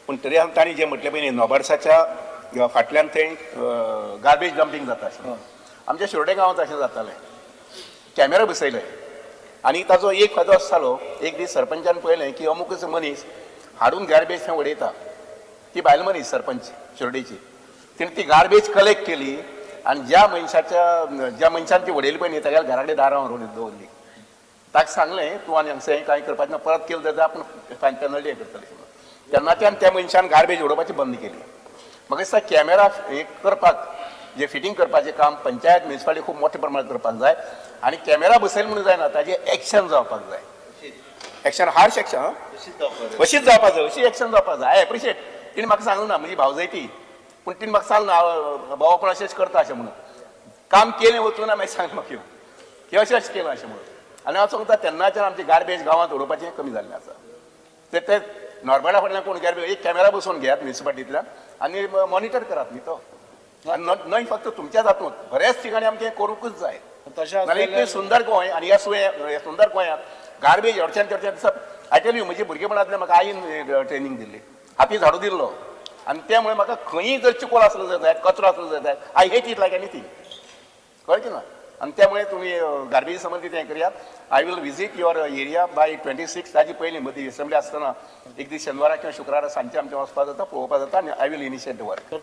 पूण तरी तांणी जें म्हटलें पळय न्ही नोबार्ड्साच्या फाटल्यान थंय गार्बेज डंपिंग जाता आशिल्लें आमच्या शिरोडे गांवांत अशें जातालें कॅमेरा बसयले आनी ताजो एक फायदो आसतालो एक दीस सरपंचान पळयलें की अमुकूच मनीस हाडून गार्बेज थंय उडयता ती बायल मनीस सरपंच शिरोडेची तिणें ती गार्बेज कलेक्ट केली आनी ज्या मनशान ती उडयली पळय न्ही ताच्या घरा कडेन दारां व्हरून दवरली ताका सांगलें तूं आनी हांगसर हें कांय करपाचें ना परत केलें जाल्यार आपूण फायन पेनल्टी हें करतलें तेन्नाच्यान त्या मनशान गार्बेज उडोवपाची बंद केली म्हाका दिसता कॅमेरा हें करपाक जे फिटींग करपाचें काम पंचायत म्युनिसिपालिटी खूब मोठ्या प्रमाणांत करपाक जाय आनी कॅमेरा बसयले म्हणून जायना ताजें एक्शन जावपाक जाय एक्शन हार्श एक्शन अशीच जावपाक जाय अशी एक्शन जावपाक जाय आय एप्रिशिएट तिणें म्हाका सांगूं ना म्हजी भावजय ती पूण तिणें म्हाका सांगना भावा पूण अशेंच करता अशें म्हणून काम केलें वचून ना मागीर सांग म्हाका की अशेंच केलां अशें म्हणून आनी हांव सांगता तेन्नाच्यान आमची गार्बेज गांवांत उडोवपाचें कमी जाल्लें आसा ते नॉर्मला फाटल्यान कोण गार्बेज एक कॅमेरा बसोवन घेयात म्युनिसिपालिटींतल्यान आनी मॉनिटर करात न्ही तो न्हय फक्त तुमच्याच हातूंत बऱ्याच ठिकाणी आमचें हें करूंकच जाय तशें इतलें सुंदर गोंय आनी ह्या सुंदर गोंयांत गार्बेज हरच्यान दिसा आय टेल यू म्हजे भुरगेपणांतल्यान म्हाका आईन ट्रेनींग दिल्ली हाती झाडू दिल्लो आनी त्या मुळे म्हाका खंयी जर चिकोल आसलो जाय कचरो आसलो जाय I hate it like anything कळ्ळें ना आनी त्यामुळे तुम्ही गार्बेज संबंदीत हें करात I will visit your area bye 26 ताजी पयलीं मदीं असेंब्ली आसतना एक दीस शेनवारा किंवा शुक्रारा सांजचें आमचें वचपाक जाता पळोवपाक जाता आनी I will initiate the work